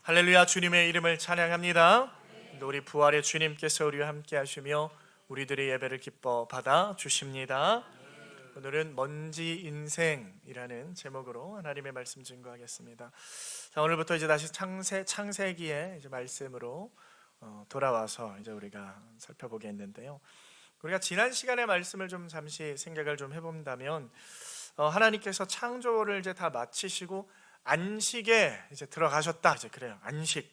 할렐루야. 주님의 이름을 찬양합니다. 우리 부활의 주님께서 우리와 함께 하시며 우리들의 예배를 기뻐 받아 주십니다. 오늘은 먼지 인생이라는 제목으로 하나님의 말씀 증거하겠습니다. 자, 오늘부터 이제 다시 창세기의 이제 말씀으로 돌아와서 이제 우리가 살펴보겠는데요. 우리가 지난 시간의 말씀을 좀 잠시 생각을 좀 해본다면 하나님께서 창조를 이제 다 마치시고 안식에 이제 들어가셨다. 이제 그래요. 안식.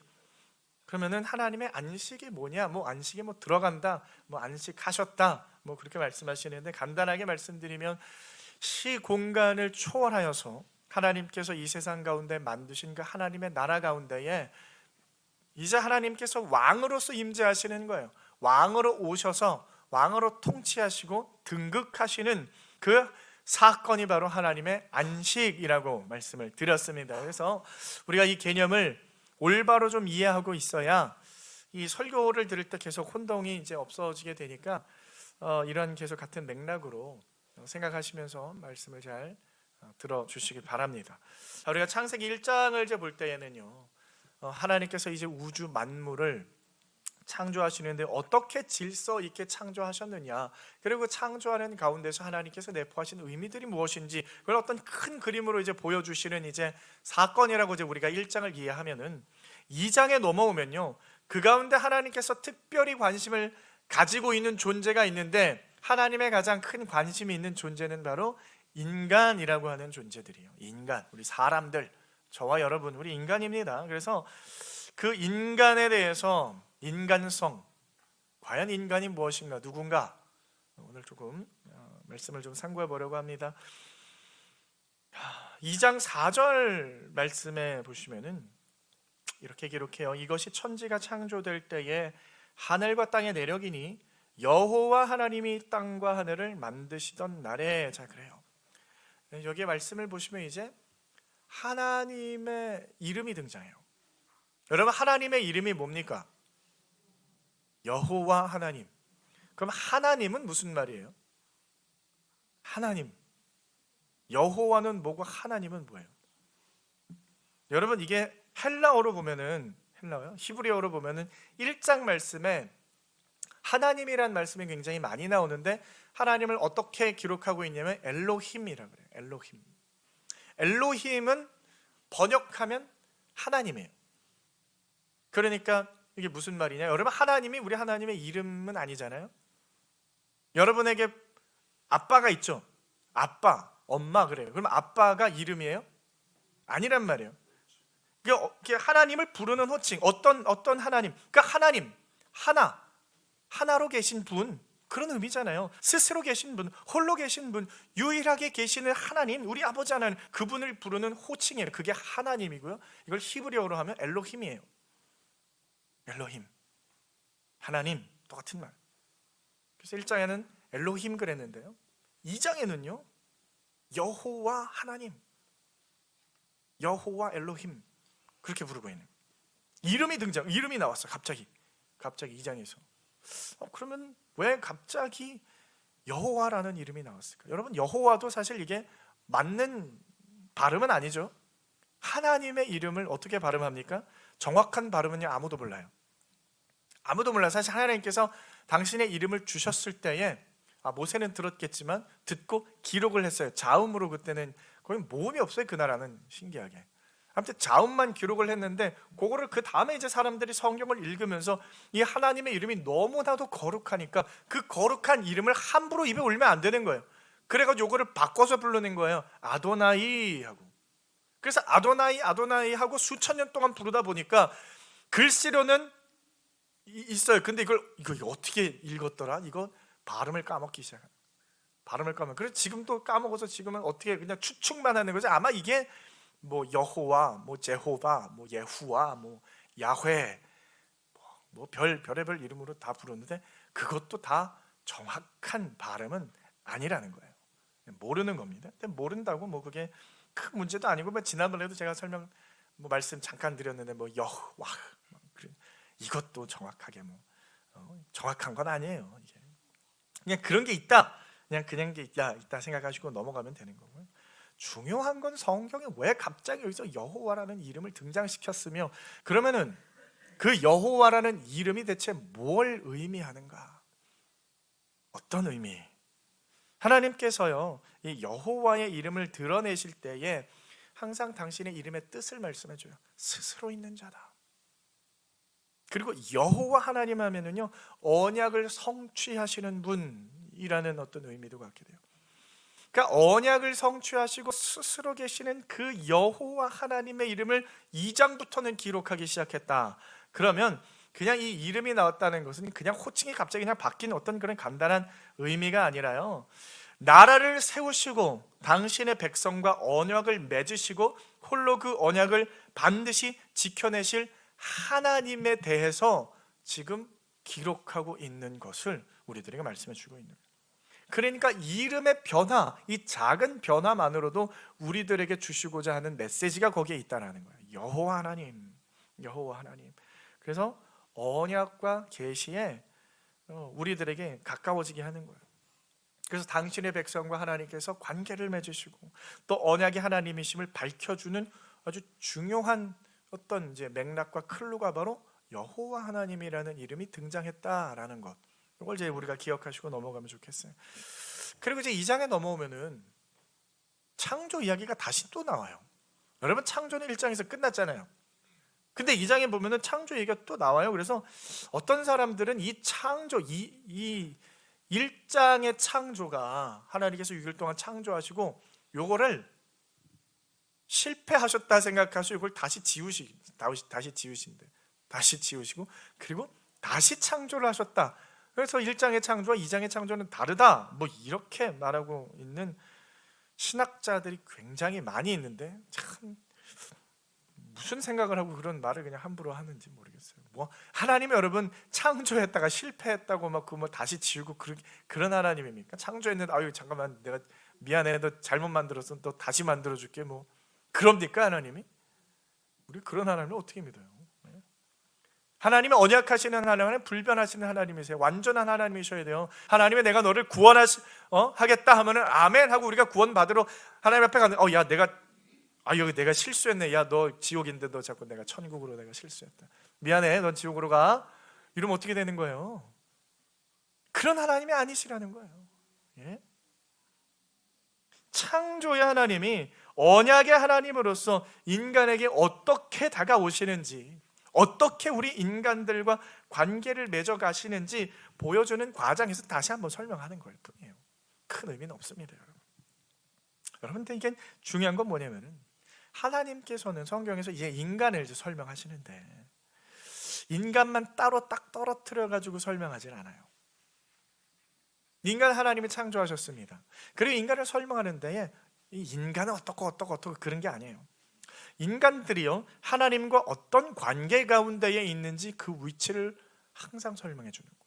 그러면은 하나님의 안식이 뭐냐? 뭐 안식에 뭐 들어간다. 뭐 안식하셨다. 뭐 그렇게 말씀하시는데 간단하게 말씀드리면 시공간을 초월하여서 하나님께서 이 세상 가운데 만드신 그 하나님의 나라 가운데에 이제 하나님께서 왕으로서 임재하시는 거예요. 왕으로 오셔서 왕으로 통치하시고 등극하시는 그 사건이 바로 하나님의 안식이라고 말씀을 드렸습니다. 그래서 우리가 이 개념을 올바로 좀 이해하고 있어야 이 설교를 들을 때 계속 혼동이 이제 없어지게 되니까 이런 계속 같은 맥락으로 생각하시면서 말씀을 잘 들어주시기 바랍니다. 우리가 창세기 1장을 이제 볼 때에는요, 하나님께서 이제 우주 만물을 창조하시는데 어떻게 질서 있게 창조하셨느냐, 그리고 창조하는 가운데서 하나님께서 내포하신 의미들이 무엇인지 그걸 어떤 큰 그림으로 이제 보여주시는 이제 사건이라고 이제 우리가 1장을 이해하면은 2장에 넘어오면요, 그 가운데 하나님께서 특별히 관심을 가지고 있는 존재가 있는데 하나님의 가장 큰 관심이 있는 존재는 바로 인간이라고 하는 존재들이에요. 인간, 우리 사람들, 저와 여러분, 우리 인간입니다. 그래서 그 인간에 대해서 인간성, 과연 인간이 무엇인가, 누군가, 오늘 조금 말씀을 좀 상고해 보려고 합니다. 2장 4절 말씀에 보시면은 이렇게 기록해요. 이것이 천지가 창조될 때에 하늘과 땅의 내력이니 여호와 하나님이 땅과 하늘을 만드시던 날에. 자, 그래요. 여기에 말씀을 보시면 이제 하나님의 이름이 등장해요. 여러분, 하나님의 이름이 뭡니까? 여호와 하나님. 그럼 하나님은 무슨 말이에요? 하나님. 여호와는 뭐고 하나님은 뭐예요? 여러분, 이게 헬라어로 보면은, 헬라어요? 히브리어로 보면은 1장 말씀에 하나님이란 말씀이 굉장히 많이 나오는데 하나님을 어떻게 기록하고 있냐면 엘로힘이라고 그래요. 엘로힘. 엘로힘은 번역하면 하나님이에요. 그러니까 이게 무슨 말이냐? 여러분, 하나님이 우리 하나님의 이름은 아니잖아요. 여러분에게 아빠가 있죠. 아빠, 엄마, 그래요. 그럼 아빠가 이름이에요? 아니란 말이에요. 그게 하나님을 부르는 호칭. 어떤 하나님? 그러니까 하나님, 하나로 계신 분, 그런 의미잖아요. 스스로 계신 분, 홀로 계신 분, 유일하게 계시는 하나님, 우리 아버지 하나님, 그분을 부르는 호칭이에요. 그게 하나님이고요. 이걸 히브리어로 하면 엘로힘이에요. 엘로힘, 하나님, 똑같은 말. 그래서 1장에는 엘로힘 그랬는데요, 2장에는요 여호와 하나님, 여호와 엘로힘 그렇게 부르고 있는 이름이 등장, 이름이 나왔어. 갑자기 2장에서. 그러면 왜 갑자기 여호와라는 이름이 나왔을까? 여러분, 여호와도 사실 이게 맞는 발음은 아니죠. 하나님의 이름을 어떻게 발음합니까? 정확한 발음은요, 아무도 몰라요. 아무도 몰라요. 사실 하나님께서 당신의 이름을 주셨을 때에 모세는 들었겠지만 듣고 기록을 했어요. 자음으로. 그때는 거의 모음이 없어요, 그 나라는. 신기하게. 아무튼 자음만 기록을 했는데 그거를 그 다음에 이제 사람들이 성경을 읽으면서 이 하나님의 이름이 너무나도 거룩하니까 그 거룩한 이름을 함부로 입에 올리면 안 되는 거예요. 그래가지고 요거를 바꿔서 부르는 거예요. 아도나이 하고. 그래서 아도나이 하고 수천 년 동안 부르다 보니까 글씨로는 있어요. 근데 이거 어떻게 읽었더라? 이거 발음을 까먹기 시작해요. 발음을 까먹어. 그래서 지금도 까먹어서 지금은 어떻게 그냥 추측만 하는 거죠. 아마 이게 뭐 여호와, 뭐 제호바, 뭐 예후와, 뭐 야훼, 뭐 별의별 이름으로 다 부르는데 그것도 다 정확한 발음은 아니라는 거예요. 모르는 겁니다. 근데 모른다고 뭐 그게 큰 문제도 아니고, 뭐 지난번에도 제가 말씀 잠깐 드렸는데 뭐 여호와, 이것도 정확하게 정확한 건 아니에요. 이게 그냥 그런 게 있다, 그냥 게 있다 생각하시고 넘어가면 되는 거고요. 중요한 건 성경에 왜 갑자기 여기서 여호와라는 이름을 등장시켰으며, 그러면은 그 여호와라는 이름이 대체 뭘 의미하는가? 어떤 의미? 하나님께서요, 이 여호와의 이름을 드러내실 때에 항상 당신의 이름의 뜻을 말씀해 줘요. 스스로 있는 자다. 그리고 여호와 하나님 하면은요, 언약을 성취하시는 분이라는 어떤 의미도 갖게 돼요. 그러니까 언약을 성취하시고 스스로 계시는 그 여호와 하나님의 이름을 2장부터는 기록하기 시작했다. 그러면 그냥 이 이름이 나왔다는 것은 그냥 호칭이 갑자기 그냥 바뀐 어떤 그런 간단한 의미가 아니라요, 나라를 세우시고 당신의 백성과 언약을 맺으시고 홀로 그 언약을 반드시 지켜내실 하나님에 대해서 지금 기록하고 있는 것을 우리들에게 말씀해 주고 있는 거예요. 그러니까 이름의 변화, 이 작은 변화만으로도 우리들에게 주시고자 하는 메시지가 거기에 있다는 거예요. 여호와 하나님, 여호와 하나님. 그래서 언약과 계시에 우리들에게 가까워지게 하는 거예요. 그래서 당신의 백성과 하나님께서 관계를 맺으시고 또 언약의 하나님이심을 밝혀주는 아주 중요한 어떤 이제 맥락과 클루가 바로 여호와 하나님이라는 이름이 등장했다라는 것. 이걸 이제 우리가 기억하시고 넘어가면 좋겠어요. 그리고 이제 2장에 넘어오면은 창조 이야기가 다시 또 나와요. 여러분, 창조는 1장에서 끝났잖아요. 근데 2장에 보면은 창조 얘기가 또 나와요. 그래서 어떤 사람들은 이 창조, 이 1장의 창조가 하나님께서 6일 동안 창조하시고 요거를 실패하셨다 생각하시고 이걸 다시 지우신대. 다시 지우시고 그리고 다시 창조를 하셨다. 그래서 1장의 창조와 2장의 창조는 다르다, 뭐 이렇게 말하고 있는 신학자들이 굉장히 많이 있는데, 참 무슨 생각을 하고 그런 말을 그냥 함부로 하는지 모르겠어요. 뭐 하나님이 여러분 창조했다가 실패했다고 막 그 뭐 다시 지우고 그런 하나님입니까? 창조했는데 아유 잠깐만 내가 미안해, 너 잘못 만들었어, 또 다시 만들어 줄게, 뭐 그럽니까 하나님이? 우리 그런 하나님을 어떻게 믿어요? 하나님의 언약하시는 하나님은 불변하시는 하나님이세요. 완전한 하나님이셔야 돼요. 하나님의 내가 너를 구원하겠다 하면은 아멘 하고 우리가 구원 받으러 하나님 앞에 가는, 야 내가 여기 내가 실수했네. 야 너 지옥인데 너 자꾸 내가 천국으로 내가 실수했다. 미안해, 넌 지옥으로 가. 이러면 어떻게 되는 거예요? 그런 하나님이 아니시라는 거예요. 예? 창조의 하나님이 언약의 하나님으로서 인간에게 어떻게 다가오시는지, 어떻게 우리 인간들과 관계를 맺어 가시는지 보여주는 과정에서 다시 한번 설명하는 거일 뿐이에요. 큰 의미는 없습니다, 여러분. 여러분들 이게 중요한 건 뭐냐면은 하나님께서는 성경에서 이제 인간을 이제 설명하시는데 인간만 따로 딱 떨어뜨려 가지고 설명하진 않아요. 인간 하나님이 창조하셨습니다. 그리고 인간을 설명하는 데에 이 인간은 어떻고 그런 게 아니에요. 인간들이요 하나님과 어떤 관계 가운데에 있는지 그 위치를 항상 설명해 주는 거예요.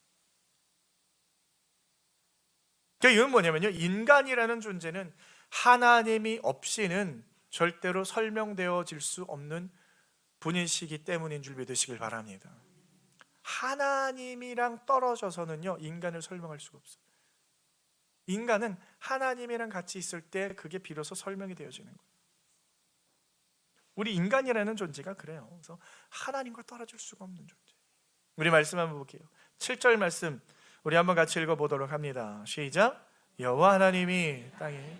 그러니까 이건 뭐냐면요, 인간이라는 존재는 하나님이 없이는 절대로 설명되어질 수 없는 분이시기 때문인 줄 믿으시길 바랍니다. 하나님이랑 떨어져서는요 인간을 설명할 수가 없어요. 인간은 하나님이랑 같이 있을 때 그게 비로소 설명이 되어지는 거예요. 우리 인간이라는 존재가 그래요. 그래서 하나님과 떨어질 수가 없는 존재. 우리 말씀 한번 볼게요. 7절 말씀 우리 한번 같이 읽어보도록 합니다. 시작. 여호와 하나님이 땅에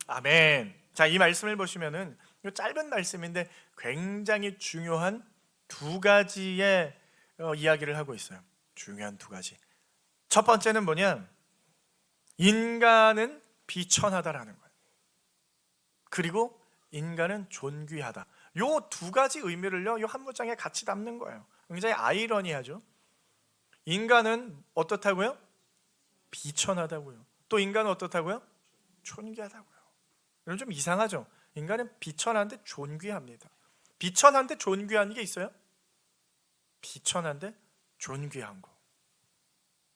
아멘. 자, 이 말씀을 보시면은 이 짧은 말씀인데 굉장히 중요한 두 가지의 이야기를 하고 있어요. 중요한 두 가지. 첫 번째는 뭐냐? 인간은 비천하다라는 거예요. 그리고 인간은 존귀하다. 요 두 가지 의미를요, 요 한 문장에 같이 담는 거예요. 굉장히 아이러니하죠. 인간은 어떻다고요? 비천하다고요. 또 인간은 어떻다고요? 존귀하다고요. 이건 좀 이상하죠. 인간은 비천한데 존귀합니다. 비천한데 존귀한 게 있어요? 비천한데 존귀한 거.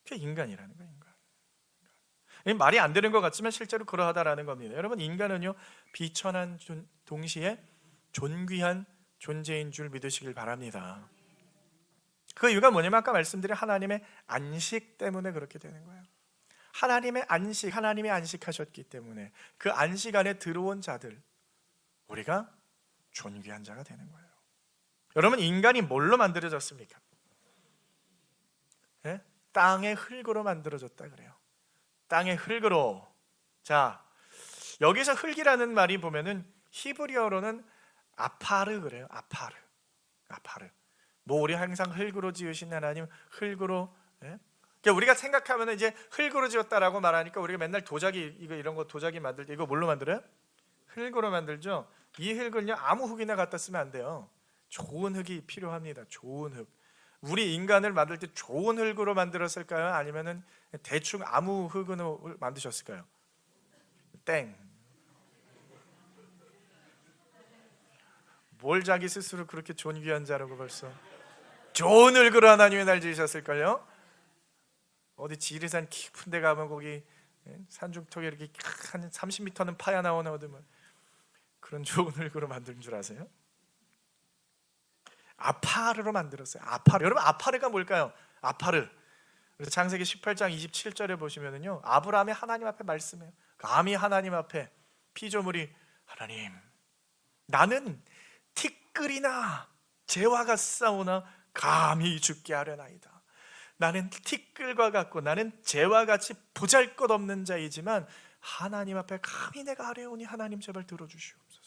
그게 인간이라는 거예요. 인간. 말이 안 되는 것 같지만 실제로 그러하다라는 겁니다. 여러분, 인간은요 비천한 동시에 존귀한 존재인 줄 믿으시길 바랍니다. 그 이유가 뭐냐면 아까 말씀드린 하나님의 안식 때문에 그렇게 되는 거예요. 하나님의 안식, 하나님이 안식하셨기 때문에 그 안식 안에 들어온 자들, 우리가 존귀한 자가 되는 거예요. 여러분, 인간이 뭘로 만들어졌습니까? 네? 땅의 흙으로 만들어졌다 그래요. 땅의 흙으로. 자, 여기서 흙이라는 말이 보면은 히브리어로는 아파르 그래요. 아파르. 뭐 우리 항상 흙으로 지으신 하나님, 흙으로. 예? 그러니까 우리가 생각하면 이제 흙으로 지었다라고 말하니까 우리가 맨날 도자기 이런 거 도자기 만들 때 이거 뭘로 만들어요? 흙으로 만들죠. 이 흙은요 아무 흙이나 갖다 쓰면 안 돼요. 좋은 흙이 필요합니다. 좋은 흙. 우리 인간을 만들 때 좋은 흙으로 만들었을까요? 아니면은 대충 아무 흙으로 만드셨을까요? 땡. 뭘 자기 스스로 그렇게 존귀한 자라고 벌써 좋은 흙으로 하나님이 날 지으셨을걸요? 어디 지리산 깊은 데 가면 거기 산중턱에 이렇게 한 30m는 파야 나오나 어디 뭐 그런 좋은 흙으로 만든 줄 아세요? 아파르로 만들었어요. 아파르. 여러분, 아파르가 뭘까요? 아파르. 그래서 창세기 18장 27절에 보시면은요, 아브라함이 하나님 앞에 말씀해요. 감히 하나님 앞에 피조물이 하나님, 나는 티끌이나 재와 같사오나 감히 죽게 하려나이다. 나는 티끌과 같고 나는 재와 같이 보잘것없는 자이지만 하나님 앞에 감히 내가 아뢰오니 하나님 제발 들어주시옵소서.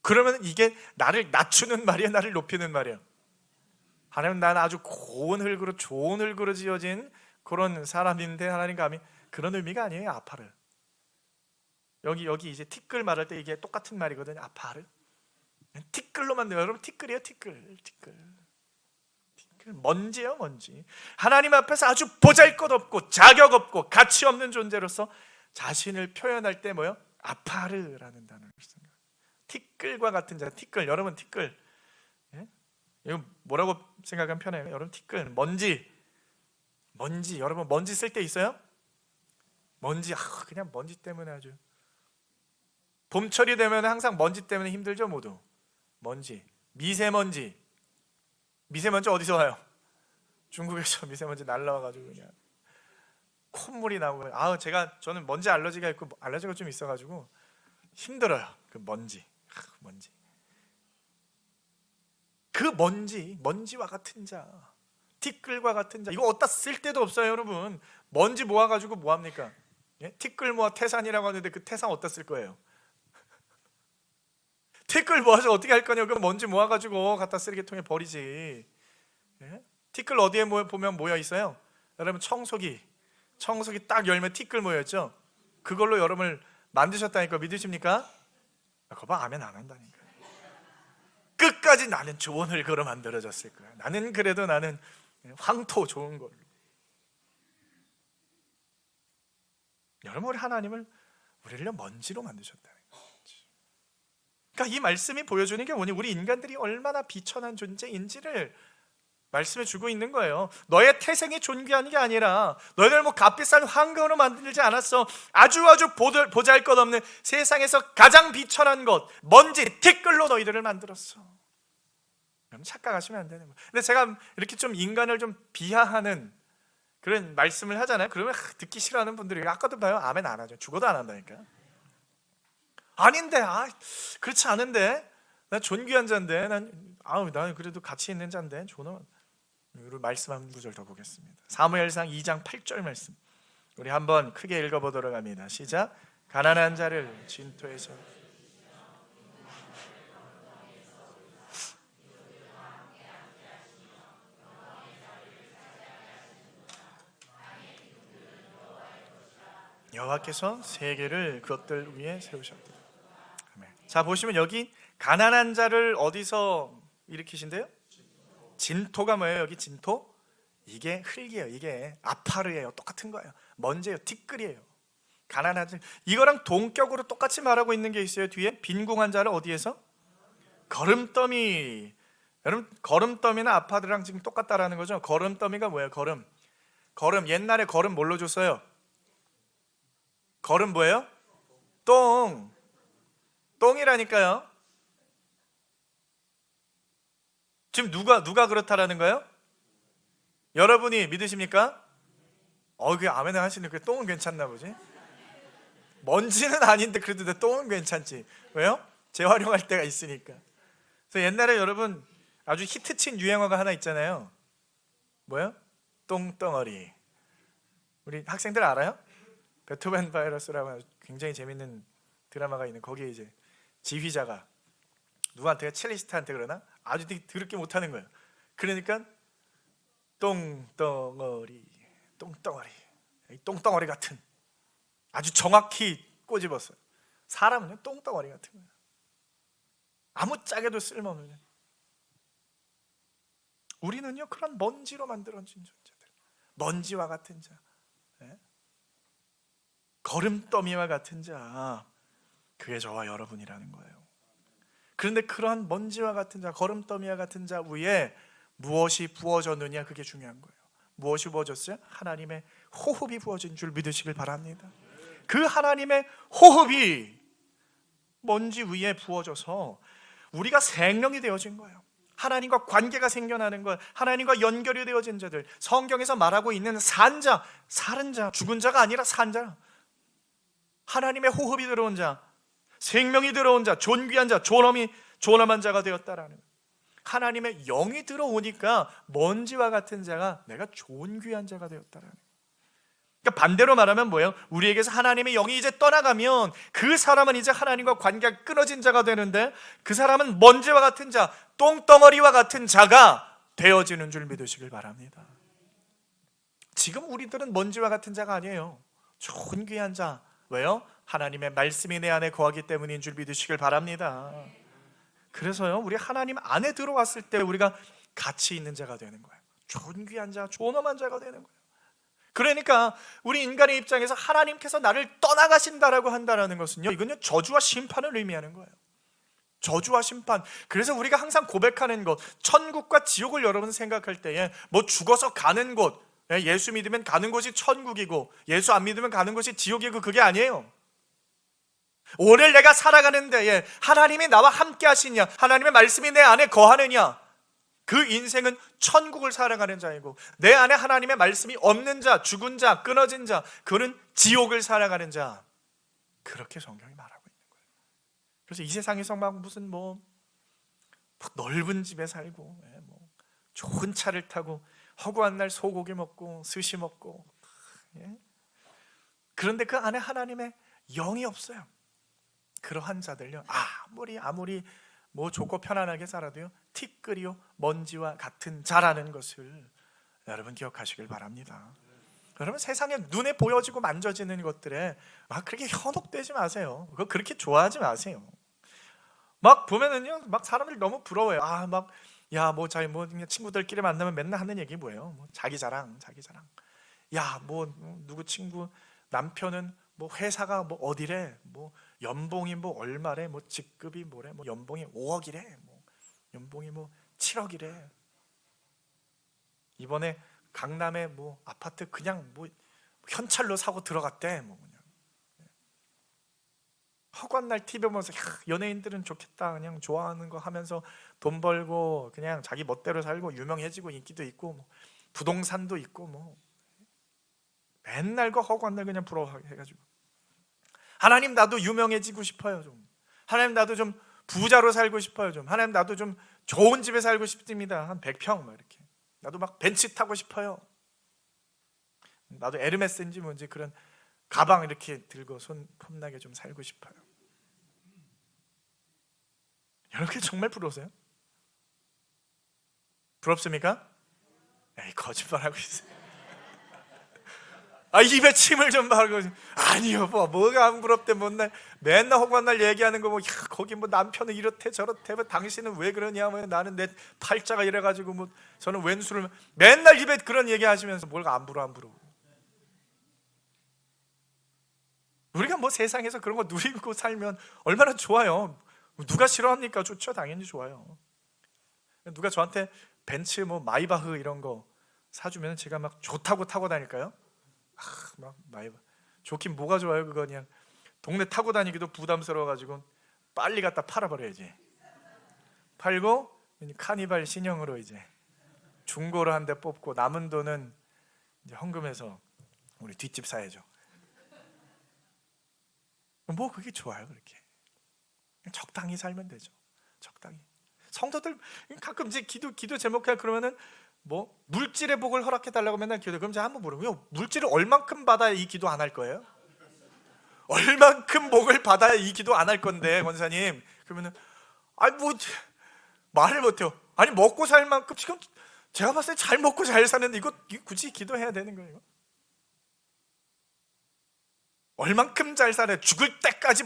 그러면 이게 나를 낮추는 말이야, 나를 높이는 말이야? 하나님, 나는 아주 고운 흙으로 좋은 흙으로 지어진 그런 사람인데 하나님 감히, 그런 의미가 아니에요. 아파르. 여기 이제 티끌 말할 때 이게 똑같은 말이거든요. 아파르. 티끌로 만들어요. 여러분, 티끌이에요. 티끌. 먼지예요. 먼지. 하나님 앞에서 아주 보잘것없고 자격없고 가치 없는 존재로서 자신을 표현할 때 뭐요? 아파르라는 단어를 씁니다. 티끌과 같은 자. 티끌. 여러분, 티끌, 예? 이거 뭐라고 생각하면 편해요? 여러분, 티끌. 먼지. 여러분, 먼지 쓸 때 있어요? 먼지. 그냥 먼지 때문에 아주. 봄철이 되면 항상 먼지 때문에 힘들죠. 모두 먼지. 미세먼지 어디서 와요? 중국에서 미세먼지 날라와가지고 그냥 콧물이 나고. 저는 먼지 알러지가 있고 알러지가 좀 있어가지고 힘들어요. 그 먼지. 그 먼지와 같은 자, 티끌과 같은 자. 이거 어디다 쓸 데도 없어요, 여러분. 먼지 모아가지고 뭐 합니까? 예? 티끌 모아 태산이라고 하는데 그 태산 어디다 쓸 거예요? 티끌 모아서 어떻게 할 거냐고. 그 먼지 모아가지고 갖다 쓰레기통에 버리지. 예? 티끌 어디에 보면 모여 있어요? 여러분, 청소기 딱 열면 티끌 모여있죠? 그걸로 여러분을 만드셨다니까. 믿으십니까? 그거 봐, 아멘 안 한다니까. 끝까지 나는 좋은 흙으로 만들어졌을 거야. 나는 그래도 나는 황토 좋은 걸로. 여러분, 우리 하나님을 우리를 먼지로 만드셨다는 거죠. 그러니까 이 말씀이 보여주는 게 뭐니? 우리 인간들이 얼마나 비천한 존재인지를 말씀해 주고 있는 거예요. 너의 태생이 존귀한 게 아니라 너희들 뭐 값비싼 황금으로 만들지 않았어. 아주 보잘것없는 세상에서 가장 비천한 것, 먼지, 티끌로 너희들을 만들었어. 여러분, 착각하시면 안 되는 거예요. 근데 제가 이렇게 좀 인간을 좀 비하하는 그런 말씀을 하잖아요. 그러면 듣기 싫어하는 분들이 아까도 봐요. 아멘 안 하죠. 죽어도 안 한다니까. 아닌데, 그렇지 않은데, 난 존귀한 자인데, 난 그래도 가치 있는 자인데, 우리 말씀 한 구절 더 보겠습니다. 사무엘상 2장 8절 말씀. 우리 한번 크게 읽어보도록 합니다. 시작. 가난한 자를 진토에서 여호와께서 세계를 그것들 위에 세우셨다. 자, 보시면 여기 가난한 자를 어디서 일으키신대요? 진토가 뭐예요? 여기 진토? 이게 흙이에요. 이게 아파르예요. 똑같은 거예요. 먼지예요. 티끌이에요. 가난한 자. 이거랑 동격으로 똑같이 말하고 있는 게 있어요. 뒤에 빈궁한 자를 어디에서? 거름더미. 여러분, 거름더미나 아파르랑 지금 똑같다라는 거죠. 거름더미가 뭐예요? 거름. 옛날에 거름 뭘로 줬어요? 거름 뭐예요? 똥이라니까요. 지금 누가 그렇다라는 거예요? 여러분이 믿으십니까? 그게 아멘을 하시는 그 똥은 괜찮나 보지? 먼지는 아닌데 그래도 내 똥은 괜찮지. 왜요? 재활용할 때가 있으니까. 그래서 옛날에 여러분 아주 히트친 유행어가 하나 있잖아요. 뭐요? 똥덩어리. 우리 학생들 알아요? 베토벤 바이러스라고 굉장히 재밌는 드라마가 있는, 거기에 이제 지휘자가 누구한테, 첼리스트한테 그러나 아주 더럽게 못하는 거예요. 그러니까 똥덩어리, 똥덩어리 같은, 아주 정확히 꼬집었어요. 사람은요 똥덩어리 같은 거예요. 아무짝에도 쓸모없는. 우리는요 그런 먼지로 만들어진 존재들, 먼지와 같은 자, 거름더미와 같은 자, 그게 저와 여러분이라는 거예요. 그런데 그러한 먼지와 같은 자, 거름더미와 같은 자 위에 무엇이 부어졌느냐, 그게 중요한 거예요. 무엇이 부어졌어요? 하나님의 호흡이 부어진 줄 믿으시길 바랍니다. 그 하나님의 호흡이 먼지 위에 부어져서 우리가 생명이 되어진 거예요. 하나님과 관계가 생겨나는 것, 하나님과 연결이 되어진 자들, 성경에서 말하고 있는 산자, 살은 자, 죽은 자가 아니라 산자, 하나님의 호흡이 들어온 자, 생명이 들어온 자, 존귀한 자, 존엄한 자가 되었다라는, 하나님의 영이 들어오니까 먼지와 같은 자가 내가 존귀한 자가 되었다라는. 그러니까 반대로 말하면 뭐예요? 우리에게서 하나님의 영이 이제 떠나가면 그 사람은 이제 하나님과 관계가 끊어진 자가 되는데, 그 사람은 먼지와 같은 자, 똥덩어리와 같은 자가 되어지는 줄 믿으시길 바랍니다. 지금 우리들은 먼지와 같은 자가 아니에요. 존귀한 자. 왜요? 하나님의 말씀이 내 안에 거하기 때문인 줄 믿으시길 바랍니다. 그래서요, 우리 하나님 안에 들어왔을 때 우리가 가치 있는 자가 되는 거예요. 존귀한 자, 존엄한 자가 되는 거예요. 그러니까 우리 인간의 입장에서 하나님께서 나를 떠나가신다라고 한다는 것은요, 이건요 저주와 심판을 의미하는 거예요. 저주와 심판. 그래서 우리가 항상 고백하는 것, 천국과 지옥을 여러분 생각할 때에 뭐 죽어서 가는 곳, 예수 믿으면 가는 곳이 천국이고 예수 안 믿으면 가는 곳이 지옥이고, 그게 아니에요. 오늘 내가 살아가는 데에 하나님이 나와 함께 하시냐, 하나님의 말씀이 내 안에 거하느냐, 그 인생은 천국을 살아가는 자이고, 내 안에 하나님의 말씀이 없는 자, 죽은 자, 끊어진 자, 그는 지옥을 살아가는 자, 그렇게 성경이 말하고 있는 거예요. 그래서 이 세상에서 막 무슨 뭐 넓은 집에 살고, 뭐 좋은 차를 타고, 허구한 날 소고기 먹고 스시 먹고, 그런데 그 안에 하나님의 영이 없어요. 그러한 자들요, 아무리 뭐 좋고 편안하게 살아도요 티끌이요 먼지와 같은 자라는 것을 여러분 기억하시길 바랍니다. 여러분, 세상에 눈에 보여지고 만져지는 것들에 막 그렇게 현혹되지 마세요. 그거 그렇게 좋아하지 마세요. 막 보면은요, 막 사람들 너무 부러워요. 뭐 친구들끼리 만나면 맨날 하는 얘기 뭐예요? 뭐 자기 자랑. 야, 뭐 누구 친구 남편은 뭐 회사가 뭐 어디래, 뭐 연봉이 뭐 얼마래, 뭐 직급이 뭐래, 뭐 연봉이 5억이래, 뭐 연봉이 뭐 7억이래. 이번에 강남에 뭐 아파트 그냥 뭐 현찰로 사고 들어갔대. 뭐 그냥 허구한 날 TV 보면서 연예인들은 좋겠다, 그냥 좋아하는 거 하면서 돈 벌고 그냥 자기 멋대로 살고 유명해지고 인기도 있고 뭐 부동산도 있고, 뭐 맨날 그 허구한 날 그냥 부러워해가지고, 하나님 나도 유명해지고 싶어요. 좀 하나님 나도 좀 부자로 살고 싶어요. 좀 하나님 나도 좀 좋은 집에 살고 싶습니다. 한 100평 막 이렇게. 나도 막 벤츠 타고 싶어요. 나도 에르메스인지 뭔지 그런 가방 이렇게 들고 손 폼나게 좀 살고 싶어요. 여러분, 정말 부러우세요? 부럽습니까? 에이, 거짓말하고 있어요. 입에 침을 좀 바르고, 아니요, 뭐가 안 부럽대. 맨날 허구한 날 얘기하는 거, 거기 뭐 남편은 이렇대 저렇대, 뭐 당신은 왜 그러냐, 뭐 나는 내 팔자가 이래가지고 뭐 저는 왼수를, 맨날 입에 그런 얘기 하시면서 뭘가 안 부러워. 우리가 뭐 세상에서 그런 거 누리고 살면 얼마나 좋아요. 누가 싫어합니까? 좋죠, 당연히 좋아요. 누가 저한테 벤츠 뭐 마이바흐 이런 거 사주면 제가 막 좋다고 타고 다닐까요? 막 마이바흐 좋긴 뭐가 좋아요. 그거 그냥 동네 타고 다니기도 부담스러워가지고 빨리 갖다 팔아버려야지. 팔고 카니발 신형으로 이제 중고로 한 대 뽑고 남은 돈은 이제 헌금해서 우리 뒷집 사야죠. 뭐 그게 좋아요. 그렇게 적당히 살면 되죠. 적당히. 성도들 가끔 이제 기도 제목해 그러면은 뭐 물질의 복을 허락해 달라고 맨날 기도. 그럼 제가 한번 물어보면 물질을 얼만큼 받아야 이 기도 안 할 거예요? 얼만큼 복을 받아야 이 기도 안 할 건데 권사님. 그러면은 아니 뭐 말을 못해요. 아니 먹고 살 만큼 지금 제가 봤을 때 잘 먹고 잘 사는데 이거 굳이 기도해야 되는 거예요? 얼만큼 잘 살아야 죽을 때까지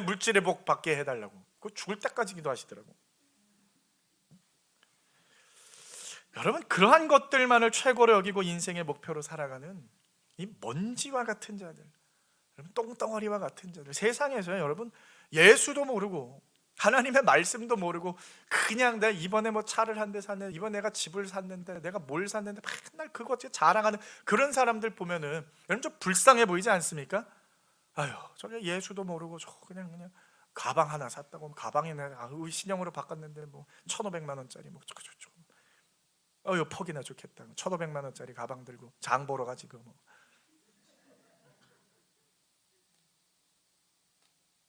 물질의 복 받게 해달라고. 그 죽을 때까지 기도하시더라고. 여러분 그러한 것들만을 최고로 여기고 인생의 목표로 살아가는 이 먼지와 같은 자들, 여러분 똥덩어리와 같은 자들, 세상에서 여러분 예수도 모르고 하나님의 말씀도 모르고 그냥 내가 이번에 뭐 차를 한 대 샀는데 이번에 내가 집을 샀는데 내가 뭘 샀는데 맨날 그것 자랑하는 그런 사람들 보면은 여러분 좀 불쌍해 보이지 않습니까? 아유 저게 예수도 모르고 저 그냥 가방 하나 샀다고 가방이 내가 신형으로 바꿨는데 뭐 1,500만 원짜리 뭐 이거 퍽이나 좋겠다. 1,500만 원짜리 가방 들고 장 보러 가지고 뭐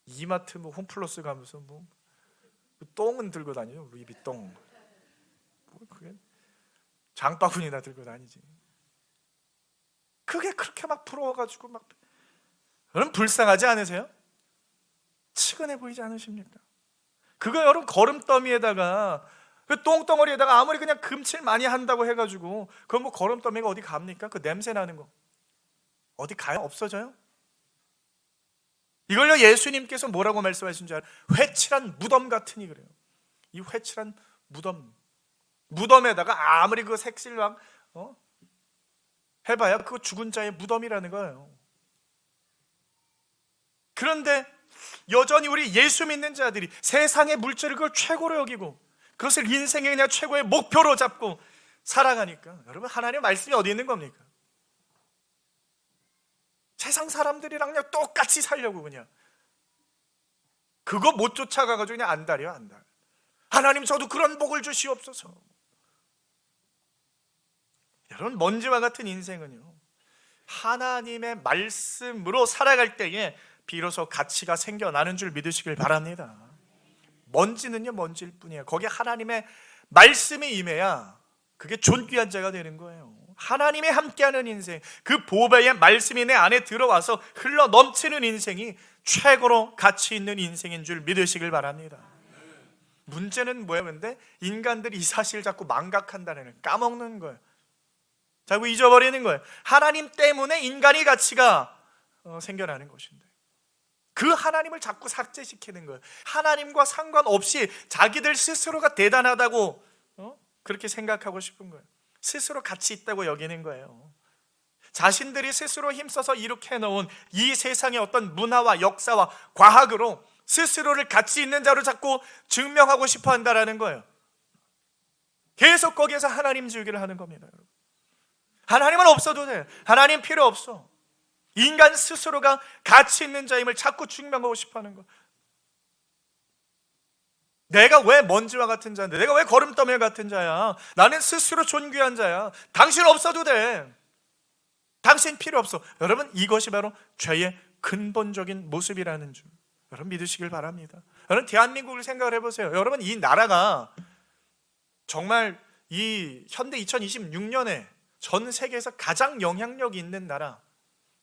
이마트 뭐 홈플러스 가면서 뭐 똥은 들고 다니죠. 루이비똥. 뭐 그게 장바구니나 들고 다니지. 그게 그렇게 막 부러워가지고 막 여러분 불쌍하지 않으세요? 치근해 보이지 않으십니까? 그거 여러분 거름더미에다가 그 똥덩어리에다가 아무리 그냥 금칠 많이 한다고 해가지고 그 뭐 거름더미가 어디 갑니까? 그 냄새 나는 거 어디 가요? 없어져요? 이걸요 예수님께서 뭐라고 말씀하신 줄 알아요? 회칠한 무덤 같으니 그래요. 이 회칠한 무덤에다가 아무리 그 색실랑 해봐야 그거 죽은 자의 무덤이라는 거예요. 그런데 여전히 우리 예수 믿는 자들이 세상의 물질을 그걸 최고로 여기고 그것을 인생의 그냥 최고의 목표로 잡고 살아가니까 여러분 하나님의 말씀이 어디 있는 겁니까? 세상 사람들이랑 그냥 똑같이 살려고 그냥 그거 못 쫓아가가지고 그냥 안달이요 안달. 하나님 저도 그런 복을 주시옵소서. 여러분 먼지와 같은 인생은요 하나님의 말씀으로 살아갈 때에 비로소 가치가 생겨나는 줄 믿으시길 바랍니다. 먼지는요 먼지일 뿐이에요. 거기에 하나님의 말씀이 임해야 그게 존귀한 자가 되는 거예요. 하나님이 함께하는 인생, 그 보배의 말씀이 내 안에 들어와서 흘러 넘치는 인생이 최고로 가치 있는 인생인 줄 믿으시길 바랍니다. 문제는 뭐예요? 근데 인간들이 이 사실을 자꾸 망각한다는 거예요. 까먹는 거예요. 자꾸 잊어버리는 거예요. 하나님 때문에 인간이 가치가 생겨나는 것인데 그 하나님을 자꾸 삭제시키는 거예요. 하나님과 상관없이 자기들 스스로가 대단하다고 그렇게 생각하고 싶은 거예요. 스스로 가치 있다고 여기는 거예요. 자신들이 스스로 힘써서 이렇게 해놓은 이 세상의 어떤 문화와 역사와 과학으로 스스로를 가치 있는 자로 자꾸 증명하고 싶어 한다는 거예요. 계속 거기에서 하나님 지우기를 하는 겁니다. 하나님은 없어도 돼. 하나님 필요 없어. 인간 스스로가 가치 있는 자임을 자꾸 증명하고 싶어 하는 거. 내가 왜 먼지와 같은 자인데, 내가 왜 거름더미 같은 자야? 나는 스스로 존귀한 자야. 당신 없어도 돼. 당신 필요 없어. 여러분 이것이 바로 죄의 근본적인 모습이라는 줄 여러분 믿으시길 바랍니다. 여러분 대한민국을 생각을 해보세요. 여러분 이 나라가 정말 이 현대 2026년에 전 세계에서 가장 영향력 있는 나라,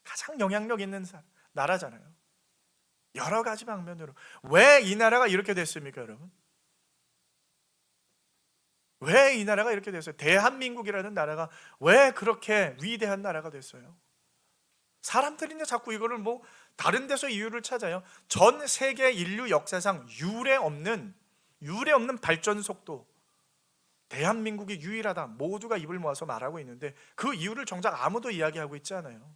가장 영향력 있는 나라잖아요. 여러 가지 방면으로. 왜 이 나라가 이렇게 됐습니까, 여러분? 왜 이 나라가 이렇게 됐어요? 대한민국이라는 나라가 왜 그렇게 위대한 나라가 됐어요? 사람들이 자꾸 이거를 뭐 다른 데서 이유를 찾아요. 전 세계 인류 역사상 유례 없는 발전 속도, 대한민국이 유일하다, 모두가 입을 모아서 말하고 있는데 그 이유를 정작 아무도 이야기하고 있지 않아요.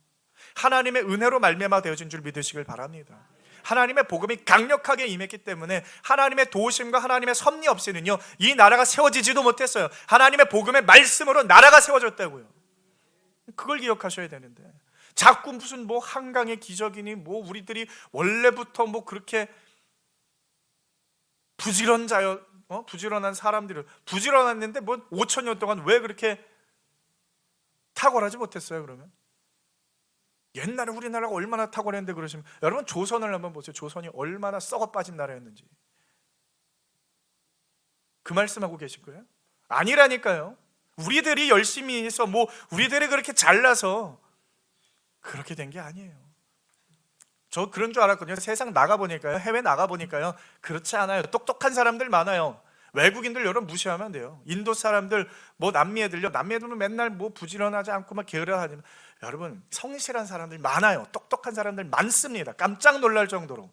하나님의 은혜로 말미암아 되어진 줄 믿으시길 바랍니다. 하나님의 복음이 강력하게 임했기 때문에 하나님의 도우심과 하나님의 섭리 없이는요 이 나라가 세워지지도 못했어요. 하나님의 복음의 말씀으로 나라가 세워졌다고요. 그걸 기억하셔야 되는데 자꾸 무슨 뭐 한강의 기적이니 뭐 우리들이 원래부터 뭐 그렇게 부지런 자여 부지런한 사람들이 부지런했는데 뭐 5천 년 동안 왜 그렇게 탁월하지 못했어요? 그러면 옛날에 우리나라가 얼마나 탁월했는데 그러시면, 여러분 조선을 한번 보세요. 조선이 얼마나 썩어 빠진 나라였는지. 그 말씀하고 계실 거예요? 아니라니까요. 우리들이 열심히 해서 뭐 우리들이 그렇게 잘나서 그렇게 된 게 아니에요. 저 그런 줄 알았거든요. 세상 나가보니까요, 해외 나가보니까요, 그렇지 않아요. 똑똑한 사람들 많아요. 외국인들 여러분 무시하면 안 돼요. 인도 사람들, 뭐 남미 애들요, 남미 애들은 맨날 뭐 부지런하지 않고 막 게으르하지. 여러분 성실한 사람들 많아요. 똑똑한 사람들 많습니다. 깜짝 놀랄 정도로.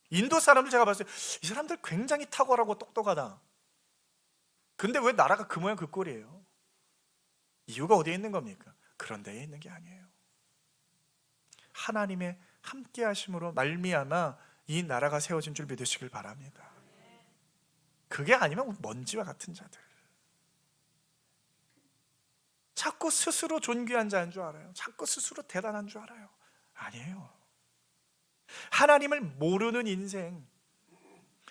인도 사람들 제가 봤어요. 이 사람들 굉장히 탁월하고 똑똑하다. 근데 왜 나라가 그 모양 그 꼴이에요? 이유가 어디에 있는 겁니까? 그런 데에 있는 게 아니에요. 하나님의 함께 하심으로 말미암아 이 나라가 세워진 줄 믿으시길 바랍니다. 그게 아니면 먼지와 같은 자들, 자꾸 스스로 존귀한 자인 줄 알아요. 자꾸 스스로 대단한 줄 알아요. 아니에요. 하나님을 모르는 인생,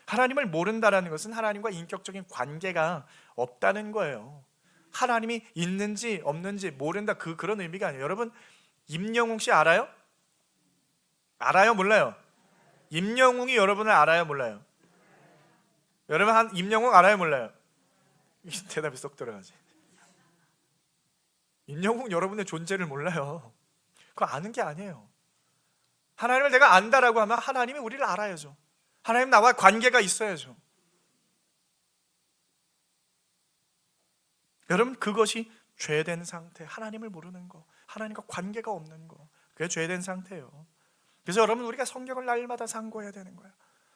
하나님을 모른다라는 것은 하나님과 인격적인 관계가 없다는 거예요. 하나님이 있는지 없는지 모른다, 그런 의미가 아니에요. 여러분 임영웅 씨 알아요? 알아요? 몰라요? 임영웅이 여러분을 알아요? 몰라요? 여러분 임영웅 알아요? 몰라요? 대답이 쏙 들어가지. 임영웅 여러분의 존재를 몰라요. 그거 아는 게 아니에요. 하나님을 내가 안다라고 하면 하나님이 우리를 알아야죠. 하나님 나와 관계가 있어야죠. 여러분 그것이 죄된 상태, 하나님을 모르는 거, 하나님과 관계가 없는 거, 그게 죄된 상태예요. 그래서 여러분 우리가 성경을 날마다 상고해야 되는 거예요.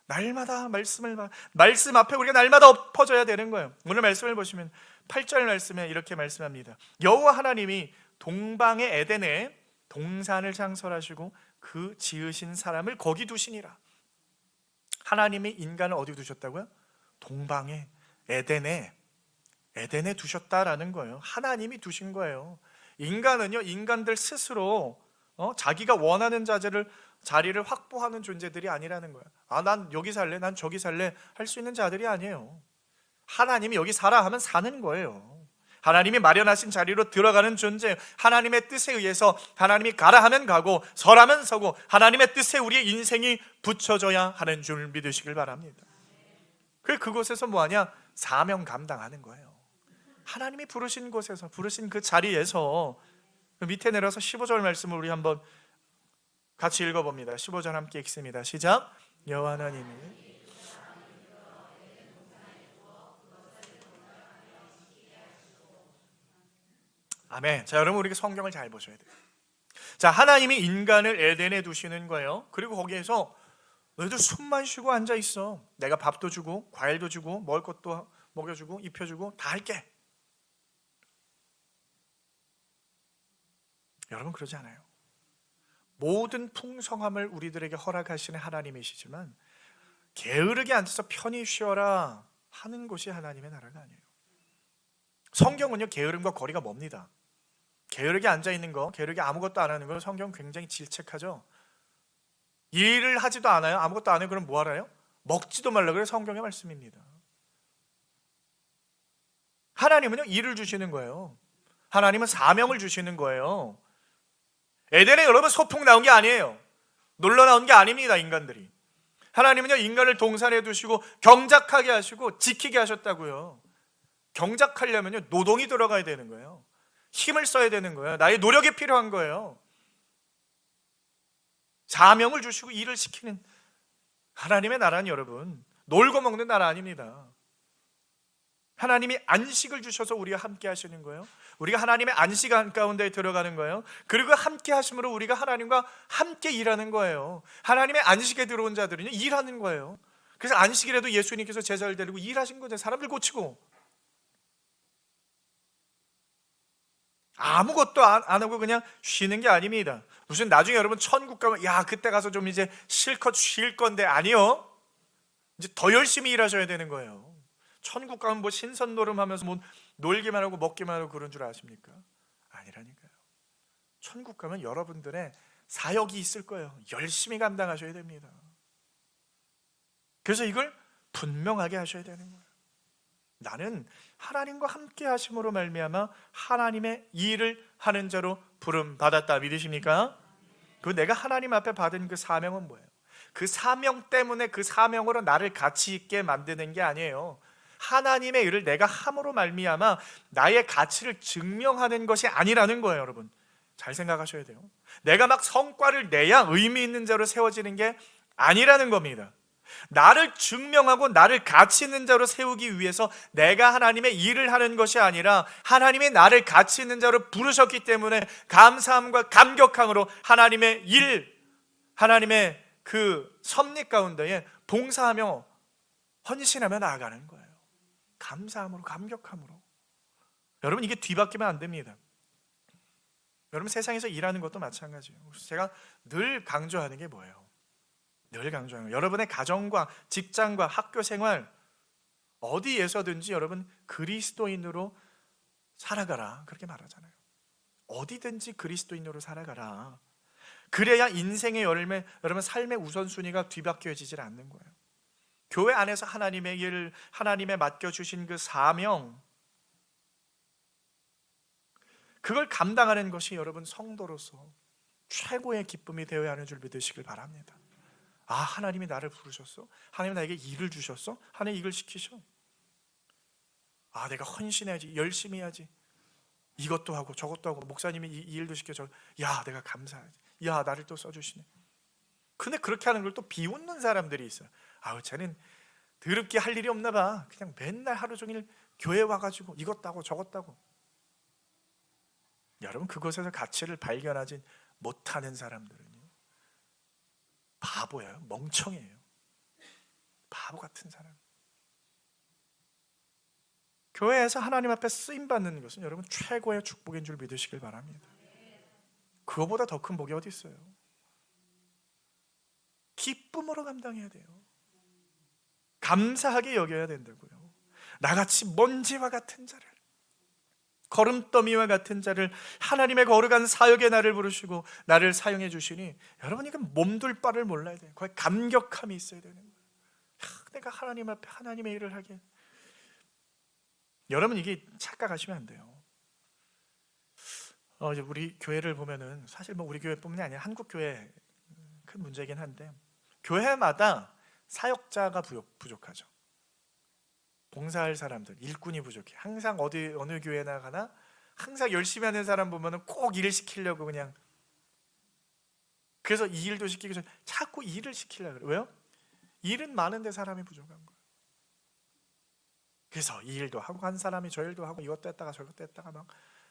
날마다 말씀 앞에 우리가 날마다 엎어져야 되는 거예요. 오늘 말씀을 보시면 8절 말씀에 이렇게 말씀합니다. 여호와 하나님이 동방의 에덴에 동산을 창설하시고 그 지으신 사람을 거기 두시니라. 하나님이 인간을 어디 두셨다고요? 동방에, 에덴에 두셨다라는 거예요. 하나님이 두신 거예요. 인간은요, 인간들 스스로 자기가 원하는 자리를 확보하는 존재들이 아니라는 거예요. 난 여기 살래, 난 저기 살래 할 수 있는 자들이 아니에요. 하나님이 여기 살아 하면 사는 거예요. 하나님이 마련하신 자리로 들어가는 존재, 하나님의 뜻에 의해서 하나님이 가라 하면 가고 서라면 서고 하나님의 뜻에 우리의 인생이 붙여져야 하는 줄 믿으시길 바랍니다. 그곳에서 뭐하냐? 사명 감당하는 거예요. 하나님이 부르신 곳에서, 부르신 그 자리에서. 밑에 내려서 15절 말씀을 우리 한번 같이 읽어봅니다. 15절 함께 읽습니다. 시작. 여호와 하나님이 아멘. 자, 여러분 우리가 성경을 잘 보셔야 돼요. 자, 하나님이 인간을 에덴에 두시는 거예요. 그리고 거기에서 너희들 숨만 쉬고 앉아 있어. 내가 밥도 주고 과일도 주고 먹을 것도 먹여주고 입혀주고 다 할게. 여러분 그러지 않아요. 모든 풍성함을 우리들에게 허락하시는 하나님이시지만 게으르게 앉아서 편히 쉬어라 하는 곳이 하나님의 나라가 아니에요. 성경은요, 게으름과 거리가 멉니다. 게으르게 앉아있는 거, 게으르게 아무것도 안 하는 거, 성경은 굉장히 질책하죠. 일을 하지도 않아요. 아무것도 안 해요. 그럼 뭐 하라요? 먹지도 말라 그래요. 성경의 말씀입니다. 하나님은요, 일을 주시는 거예요. 하나님은 사명을 주시는 거예요. 에덴에 여러분 소풍 나온 게 아니에요. 놀러 나온 게 아닙니다. 인간들이. 하나님은요, 인간을 동산에 두시고 경작하게 하시고 지키게 하셨다고요. 경작하려면요, 노동이 들어가야 되는 거예요. 힘을 써야 되는 거예요. 나의 노력이 필요한 거예요. 사명을 주시고 일을 시키는 하나님의 나라는 여러분 놀고 먹는 나라 아닙니다. 하나님이 안식을 주셔서 우리가 함께 하시는 거예요. 우리가 하나님의 안식 가운데 들어가는 거예요. 그리고 함께 하심으로 우리가 하나님과 함께 일하는 거예요. 하나님의 안식에 들어온 자들은요, 일하는 거예요. 그래서 안식이라도 예수님께서 제자를 데리고 일하신 거죠. 사람들 고치고. 아무것도 안 하고 그냥 쉬는 게 아닙니다. 무슨 나중에 여러분 천국 가면 야, 그때 가서 좀 이제 실컷 쉴 건데, 아니요. 이제 더 열심히 일하셔야 되는 거예요. 천국 가면 뭐 신선 노름하면서 뭐 놀기만 하고 먹기만 하고 그런 줄 아십니까? 아니라니까요. 천국 가면 여러분들의 사역이 있을 거예요. 열심히 감당하셔야 됩니다. 그래서 이걸 분명하게 하셔야 되는 거예요. 나는 하나님과 함께 하심으로 말미암아 하나님의 일을 하는 자로 부름 받았다. 믿으십니까? 그 내가 하나님 앞에 받은 그 사명은 뭐예요? 그 사명 때문에 그 사명으로 나를 가치 있게 만드는 게 아니에요. 하나님의 일을 내가 함으로 말미암아 나의 가치를 증명하는 것이 아니라는 거예요. 여러분 잘 생각하셔야 돼요. 내가 막 성과를 내야 의미 있는 자로 세워지는 게 아니라는 겁니다. 나를 증명하고 나를 가치 있는 자로 세우기 위해서 내가 하나님의 일을 하는 것이 아니라 하나님이 나를 가치 있는 자로 부르셨기 때문에 감사함과 감격함으로 하나님의 일, 하나님의 그 섭리 가운데에 봉사하며 헌신하며 나아가는 거예요. 감사함으로, 감격함으로. 여러분 이게 뒤바뀌면 안 됩니다. 여러분 세상에서 일하는 것도 마찬가지예요. 제가 늘 강조하는 게 뭐예요? 늘 강조하는 거예요. 여러분의 가정과 직장과 학교 생활 어디에서든지 여러분 그리스도인으로 살아가라 그렇게 말하잖아요. 어디든지 그리스도인으로 살아가라. 그래야 인생의 열매, 여러분 삶의 우선순위가 뒤바뀌어지질 않는 거예요. 교회 안에서 하나님의 일, 하나님의 맡겨주신 그 사명, 그걸 감당하는 것이 여러분 성도로서 최고의 기쁨이 되어야 하는 줄 믿으시길 바랍니다. 아, 하나님이 나를 부르셨어? 하나님이 나에게 일을 주셨어? 하나님 이걸 시키셔. 아, 내가 헌신해야지, 열심히 해야지. 이것도 하고 저것도 하고 목사님이 이 일도 시켜줘. 야, 내가 감사하지. 야, 나를 또 써주시네. 근데 그렇게 하는 걸 또 비웃는 사람들이 있어요. 아우, 쟤는 더럽게 할 일이 없나 봐. 그냥 맨날 하루 종일 교회 와가지고 이것도 하고 저것도 하고. 여러분 그것에서 가치를 발견하지 못하는 사람들은요 바보예요. 멍청이에요. 바보 같은 사람. 교회에서 하나님 앞에 쓰임받는 것은 여러분 최고의 축복인 줄 믿으시길 바랍니다. 그거보다 더 큰 복이 어디 있어요? 기쁨으로 감당해야 돼요. 감사하게 여겨야 된다고요. 나같이 먼지와 같은 자를, 거름더미와 같은 자를 하나님의 거룩한 사역에 나를 부르시고 나를 사용해 주시니 여러분 이건 몸둘 바를 몰라야 돼요. 거기에 감격함이 있어야 되는 거예요. 내가 하나님 앞에 하나님의 일을 하게. 여러분 이게 착각하시면 안 돼요. 이제 우리 교회를 보면은 사실 뭐 우리 교회뿐만이 아니라 한국 교회 큰 문제이긴 한데 교회마다 사역자가 부족하죠. 봉사할 사람들, 일꾼이 부족해. 항상 어느 교회나 가나 항상 열심히 하는 사람 보면은 꼭 일을 시키려고 그냥. 그래서 이 일도 시키기 전에 자꾸 일을 시키려고 그래요. 왜요? 일은 많은데 사람이 부족한 거예요. 그래서 이 일도 하고 한 사람이 저 일도 하고 이것도 했다가 저것도 했다가 막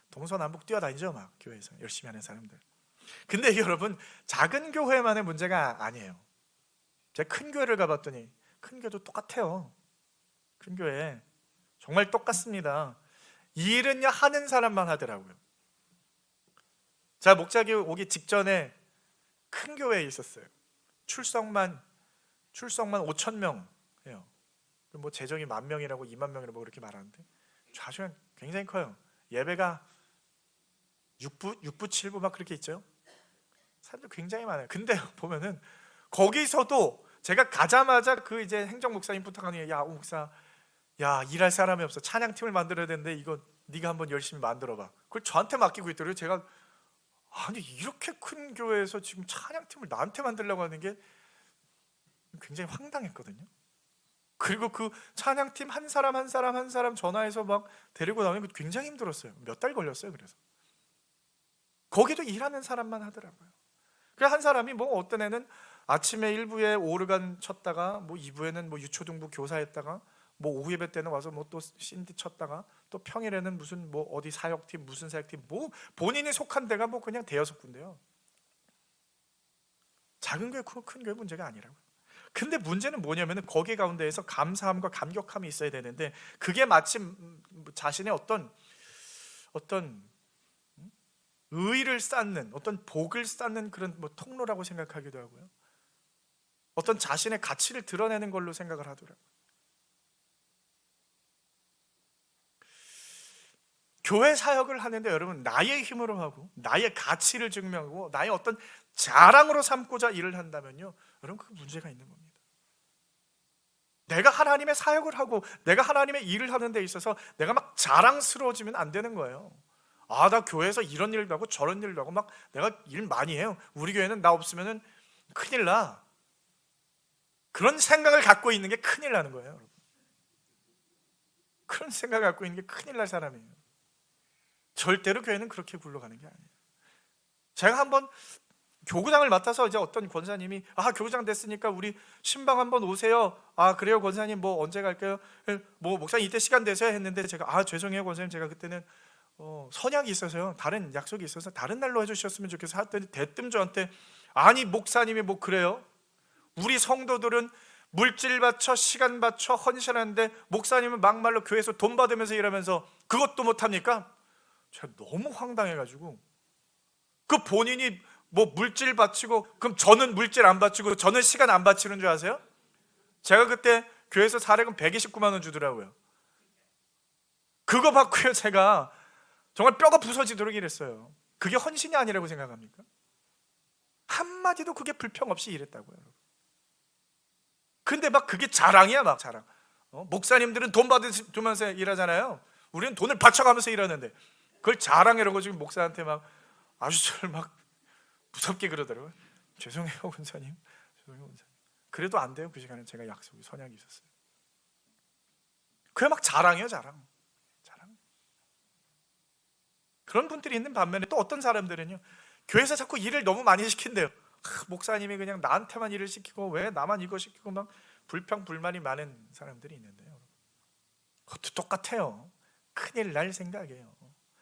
동서남북 뛰어다니죠. 막 교회에서 열심히 하는 사람들. 근데 여러분 작은 교회만의 문제가 아니에요. 제가 큰 교회를 가봤더니 큰 교회도 똑같아요. 큰 교회 정말 똑같습니다. 일은요 하는 사람만 하더라고요. 제가 목자교 오기 직전에 큰 교회에 있었어요. 출석만 5,000명이에요. 뭐 재정이 10,000명이라고 20,000명이라고 그렇게 말하는데 좌우가 굉장히 커요. 예배가 6부, 7부 막 그렇게 있죠. 사람들 굉장히 많아요. 근데 보면은 거기서도 제가 가자마자 그 이제 행정 목사님 부탁하는 야, 목사, 야, 일할 사람이 없어. 찬양팀을 만들어야 되는데 이거 네가 한번 열심히 만들어봐. 그걸 저한테 맡기고 있더라고요. 제가 아니 이렇게 큰 교회에서 지금 찬양팀을 나한테 만들려고 하는 게 굉장히 황당했거든요. 그리고 그 찬양팀 한 사람 전화해서 막 데리고 나오는 게 굉장히 힘들었어요. 몇 달 걸렸어요. 그래서 거기도 일하는 사람만 하더라고요. 그래서 한 사람이 뭐 어떤 애는 아침에 1부에 오르간 쳤다가 뭐 2부에는 뭐 유초등부 교사했다가 뭐 오후 예배 때는 와서 뭐 또 신디 쳤다가 또 평일에는 무슨 뭐 어디 사역팀 무슨 사역팀 뭐 본인이 속한 데가 뭐 그냥 대여섯 군데요. 작은 교회 큰 교회 문제가 아니라고요. 근데 문제는 뭐냐면은 거기 가운데에서 감사함과 감격함이 있어야 되는데 그게 마침 자신의 어떤 의의를 쌓는 어떤 복을 쌓는 그런 뭐 통로라고 생각하기도 하고요. 어떤 자신의 가치를 드러내는 걸로 생각을 하더라고요. 교회 사역을 하는데 여러분 나의 힘으로 하고 나의 가치를 증명하고 나의 어떤 자랑으로 삼고자 일을 한다면요 여러분 그 문제가 있는 겁니다. 내가 하나님의 사역을 하고 내가 하나님의 일을 하는 데 있어서 내가 막 자랑스러워지면 안 되는 거예요. 아, 나 교회에서 이런 일도 하고 저런 일도 하고 막 내가 일 많이 해요. 우리 교회는 나 없으면 큰일 나. 그런 생각을 갖고 있는 게 큰일 나는 거예요, 여러분. 그런 생각을 갖고 있는 게 큰일 날 사람이에요. 절대로 교회는 그렇게 굴러가는 게 아니에요. 제가 한번 교구장을 맡아서 이제 어떤 권사님이 교구장 됐으니까 우리 신방 한번 오세요. 그래요 권사님, 뭐 언제 갈까요? 뭐 목사님 이때 시간 되세요 했는데 제가 죄송해요 권사님, 제가 그때는 선약이 있어서요, 다른 약속이 있어서 다른 날로 해주셨으면 좋겠어 했더니 대뜸 저한테 아니 목사님이 뭐 그래요? 우리 성도들은 물질 바쳐 시간 바쳐 헌신하는데 목사님은 막말로 교회에서 돈 받으면서 일하면서 그것도 못합니까? 제가 너무 황당해가지고, 그 본인이 뭐 물질 바치고 그럼 저는 물질 안 바치고 저는 시간 안 바치는 줄 아세요? 제가 그때 교회에서 사례금 129만 원 주더라고요. 그거 받고요 제가 정말 뼈가 부서지도록 일했어요. 그게 헌신이 아니라고 생각합니까? 한마디도 그게 불평 없이 일했다고요. 근데 막 그게 자랑이야, 막 자랑. 목사님들은 돈 받으면서 일하잖아요. 우리는 돈을 바쳐가면서 일하는데 그걸 자랑이라고 지금 목사한테 막 아주 저를 막 무섭게 그러더라고요. 죄송해요 권사님, 죄송해요 권사님. 그래도 안 돼요. 그 시간에 제가 약속이 선약이 있었어요. 그게 막 자랑이에요, 자랑. 그런 분들이 있는 반면에 또 어떤 사람들은요, 교회에서 자꾸 일을 너무 많이 시킨대요. 목사님이 그냥 나한테만 일을 시키고 왜 나만 이거 시키고 막 불평 불만이 많은 사람들이 있는데요, 그것도 똑같아요. 큰일 날 생각이에요.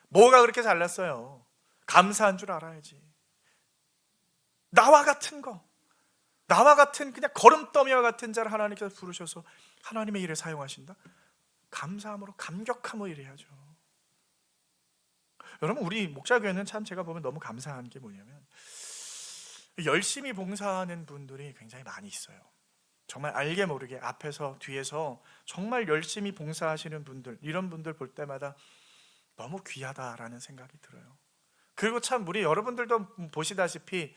뭐가 그렇게 잘났어요? 감사한 줄 알아야지. 나와 같은 그냥 거름더미와 같은 자를 하나님께서 부르셔서 하나님의 일에 사용하신다? 감사함으로 감격함으로 일해야죠. 여러분, 우리 목자교회는 참 제가 보면 너무 감사한 게 뭐냐면 열심히 봉사하는 분들이 굉장히 많이 있어요. 정말 알게 모르게 앞에서 뒤에서 정말 열심히 봉사하시는 분들, 이런 분들 볼 때마다 너무 귀하다라는 생각이 들어요. 그리고 참 우리 여러분들도 보시다시피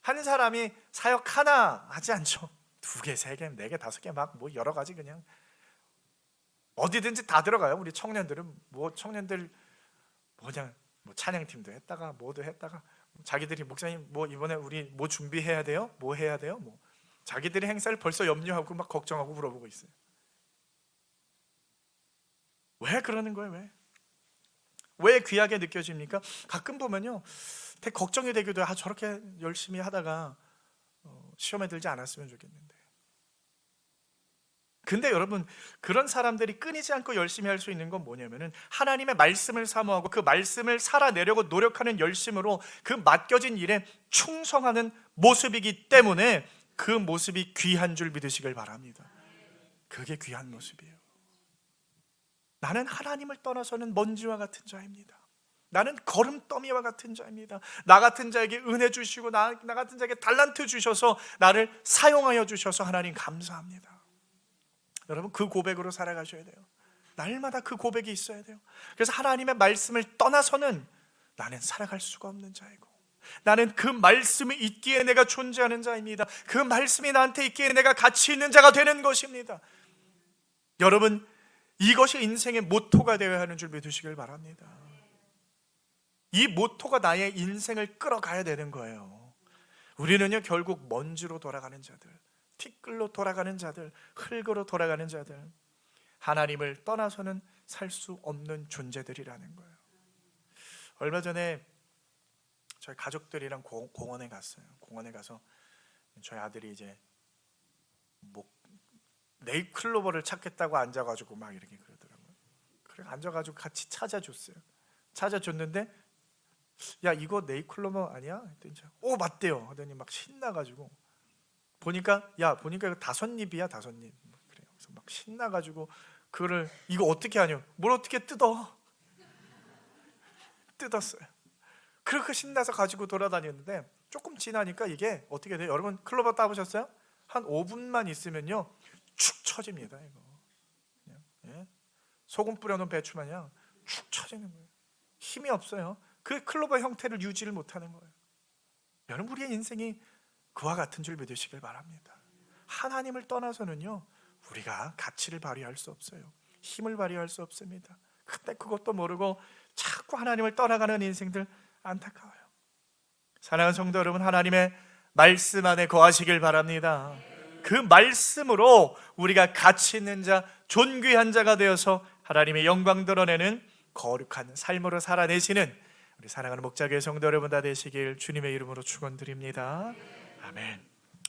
한 사람이 사역 하나 하지 않죠. 2개, 3개, 4개, 5개 막 뭐 여러 가지 그냥 어디든지 다 들어가요. 우리 청년들은 청년들 그냥 찬양팀도 했다가 뭐도 했다가 자기들이 목사님 뭐 이번에 우리 뭐 준비해야 돼요? 뭐 해야 돼요? 뭐 자기들의 행사를 벌써 염려하고 막 걱정하고 물어보고 있어요. 왜 그러는 거예요? 왜 귀하게 느껴집니까? 가끔 보면요 되게 걱정이 되기도 해요. 저렇게 열심히 하다가 시험에 들지 않았으면 좋겠는데. 근데 여러분, 그런 사람들이 끊이지 않고 열심히 할 수 있는 건 뭐냐면은 하나님의 말씀을 사모하고 그 말씀을 살아내려고 노력하는 열심으로 그 맡겨진 일에 충성하는 모습이기 때문에 그 모습이 귀한 줄 믿으시길 바랍니다. 그게 귀한 모습이에요. 나는 하나님을 떠나서는 먼지와 같은 자입니다. 나는 거름더미와 같은 자입니다. 나 같은 자에게 은혜 주시고 나 같은 자에게 달란트 주셔서 나를 사용하여 주셔서 하나님 감사합니다. 여러분, 그 고백으로 살아가셔야 돼요. 날마다 그 고백이 있어야 돼요. 그래서 하나님의 말씀을 떠나서는 나는 살아갈 수가 없는 자이고, 나는 그 말씀이 있기에 내가 존재하는 자입니다. 그 말씀이 나한테 있기에 내가 가치 있는 자가 되는 것입니다. 여러분, 이것이 인생의 모토가 되어야 하는 줄 믿으시길 바랍니다. 이 모토가 나의 인생을 끌어가야 되는 거예요. 우리는요 결국 먼지로 돌아가는 자들, 티끌로 돌아가는 자들, 흙으로 돌아가는 자들, 하나님을 떠나서는 살 수 없는 존재들이라는 거예요. 얼마 전에 저희 가족들이랑 공원에 갔어요. 공원에 가서 저희 아들이 이제 네잎클로버를 찾겠다고 앉아가지고 막 이렇게 그러더라고요. 그래 앉아가지고 같이 찾아줬어요. 찾아줬는데 야 이거 네잎클로버 아니야? 했더니 오 맞대요. 하더니 막 신나가지고 보니까 이거 5잎이야 5잎. 그래요. 그래서 막 신나가지고 그거를 이거 어떻게 하냐? 뭘 어떻게 뜯어? 뜯었어요. 그렇게 신나서 가지고 돌아다녔는데 조금 지나니까 이게 어떻게 돼요? 여러분 클로버 따보셨어요? 한 5분만 있으면요 축 처집니다. 이거 그냥, 예? 소금 뿌려놓은 배추 마냥 축 처지는 거예요. 힘이 없어요. 그 클로버 형태를 유지를 못하는 거예요. 여러분 우리의 인생이 그와 같은 줄 믿으시길 바랍니다. 하나님을 떠나서는요 우리가 가치를 발휘할 수 없어요. 힘을 발휘할 수 없습니다. 근데 그것도 모르고 자꾸 하나님을 떠나가는 인생들 안타까워요. 사랑하는 성도 여러분, 하나님의 말씀 안에 거하시길 바랍니다. 그 말씀으로 우리가 가치 있는 자, 존귀한 자가 되어서 하나님의 영광 드러내는 거룩한 삶으로 살아내시는 우리 사랑하는 목자교회 성도 여러분 다 되시길 주님의 이름으로 축원드립니다. 아멘.